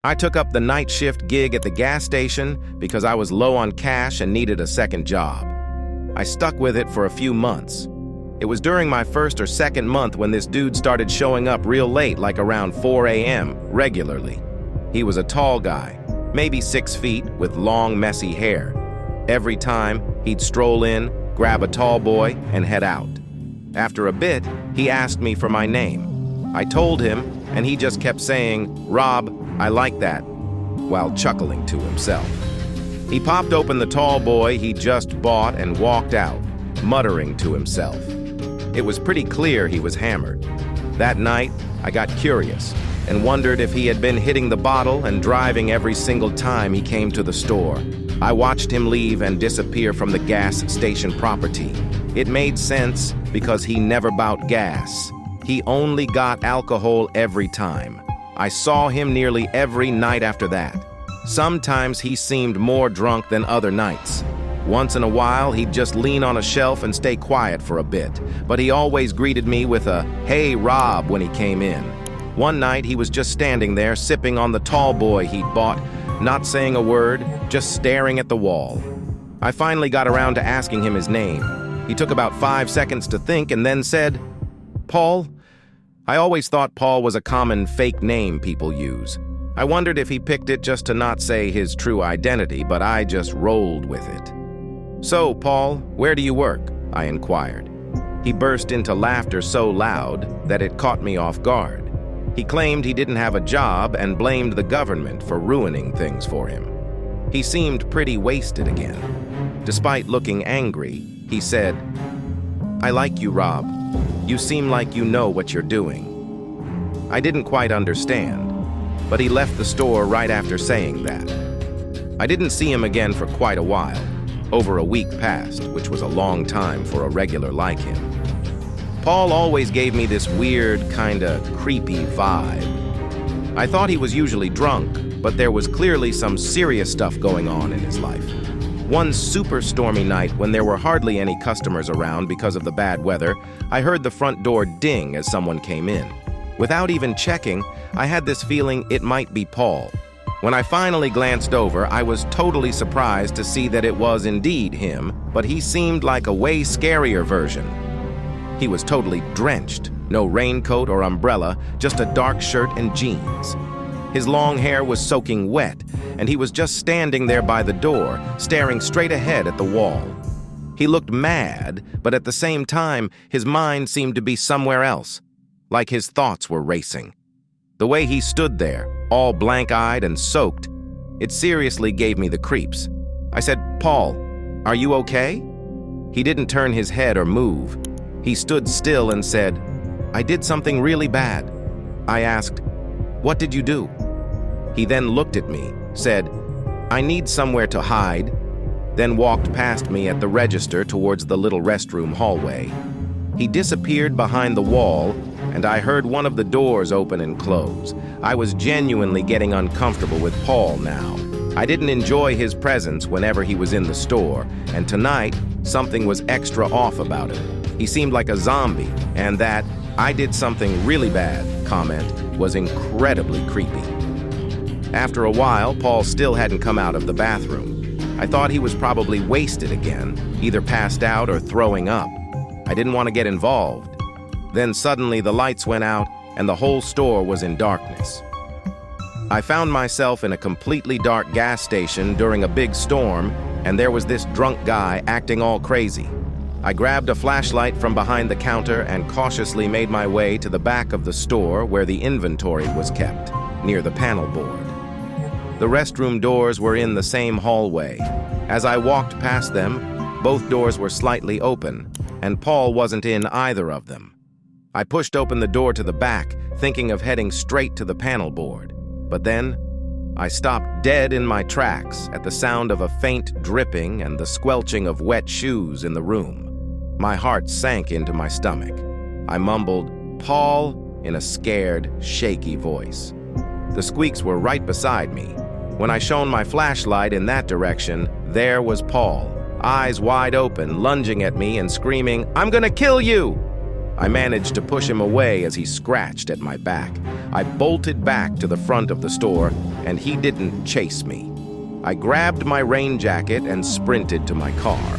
I took up the night shift gig at the gas station because I was low on cash and needed a second job. I stuck with it for a few months. It was during my first or second month when this dude started showing up real late, like around 4 a.m., regularly. He was a tall guy, maybe 6 feet, with long, messy hair. Every time, he'd stroll in, grab a tall boy, and head out. After a bit, he asked me for my name. I told him, and he just kept saying, "Rob, I like that," while chuckling to himself. He popped open the tall boy he just bought and walked out, muttering to himself. It was pretty clear he was hammered. That night, I got curious and wondered if he had been hitting the bottle and driving every single time he came to the store. I watched him leave and disappear from the gas station property. It made sense because he never bought gas. He only got alcohol every time. I saw him nearly every night after that. Sometimes he seemed more drunk than other nights. Once in a while, he'd just lean on a shelf and stay quiet for a bit, but he always greeted me with a "Hey, Rob" when he came in. One night, he was just standing there, sipping on the tall boy he'd bought, not saying a word, just staring at the wall. I finally got around to asking him his name. He took about 5 seconds to think and then said, "Paul." I always thought Paul was a common fake name people use. I wondered if he picked it just to not say his true identity, but I just rolled with it. "So, Paul, where do you work?" I inquired. He burst into laughter so loud that it caught me off guard. He claimed he didn't have a job and blamed the government for ruining things for him. He seemed pretty wasted again. Despite looking angry, he said, "I like you, Rob. You seem like you know what you're doing." I didn't quite understand, but he left the store right after saying that. I didn't see him again for quite a while. Over a week passed, which was a long time for a regular like him. Paul always gave me this weird, kinda creepy vibe. I thought he was usually drunk, but there was clearly some serious stuff going on in his life. One super stormy night when there were hardly any customers around because of the bad weather, I heard the front door ding as someone came in. Without even checking, I had this feeling it might be Paul. When I finally glanced over, I was totally surprised to see that it was indeed him, but he seemed like a way scarier version. He was totally drenched, no raincoat or umbrella, just a dark shirt and jeans. His long hair was soaking wet, and he was just standing there by the door, staring straight ahead at the wall. He looked mad, but at the same time, his mind seemed to be somewhere else, like his thoughts were racing. The way he stood there, all blank-eyed and soaked, it seriously gave me the creeps. I said, "Paul, are you okay?" He didn't turn his head or move. He stood still and said, "I did something really bad." I asked, "What did you do?" He then looked at me, said, "I need somewhere to hide," then walked past me at the register towards the little restroom hallway. He disappeared behind the wall, and I heard one of the doors open and close. I was genuinely getting uncomfortable with Paul now. I didn't enjoy his presence whenever he was in the store, and tonight, something was extra off about him. He seemed like a zombie, and that "I did something really bad" comment was incredibly creepy. After a while, Paul still hadn't come out of the bathroom. I thought he was probably wasted again, either passed out or throwing up. I didn't want to get involved. Then suddenly the lights went out and the whole store was in darkness. I found myself in a completely dark gas station during a big storm, and there was this drunk guy acting all crazy. I grabbed a flashlight from behind the counter and cautiously made my way to the back of the store where the inventory was kept, near the panel board. The restroom doors were in the same hallway. As I walked past them, both doors were slightly open, and Paul wasn't in either of them. I pushed open the door to the back, thinking of heading straight to the panel board. But then, I stopped dead in my tracks at the sound of a faint dripping and the squelching of wet shoes in the room. My heart sank into my stomach. I mumbled, "Paul," in a scared, shaky voice. The squeaks were right beside me. When I shone my flashlight in that direction, there was Paul, eyes wide open, lunging at me and screaming, "I'm gonna kill you!" I managed to push him away as he scratched at my back. I bolted back to the front of the store, and he didn't chase me. I grabbed my rain jacket and sprinted to my car.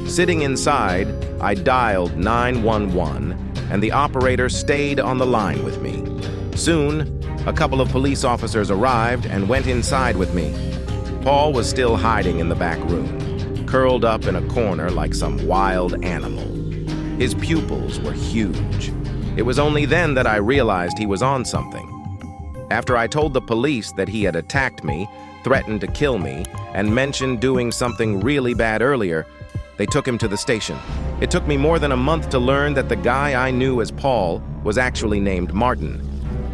Sitting inside, I dialed 911, and the operator stayed on the line with me. Soon, a couple of police officers arrived and went inside with me. Paul was still hiding in the back room, curled up in a corner like some wild animal. His pupils were huge. It was only then that I realized he was on something. After I told the police that he had attacked me, threatened to kill me, and mentioned doing something really bad earlier, they took him to the station. It took me more than a month to learn that the guy I knew as Paul was actually named Martin.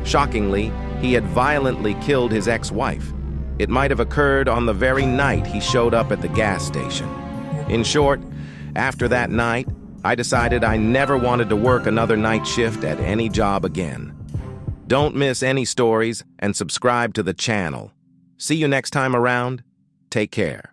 Shockingly, he had violently killed his ex-wife. It might have occurred on the very night he showed up at the gas station. In short, after that night, I decided I never wanted to work another night shift at any job again. Don't miss any stories and subscribe to the channel. See you next time around. Take care.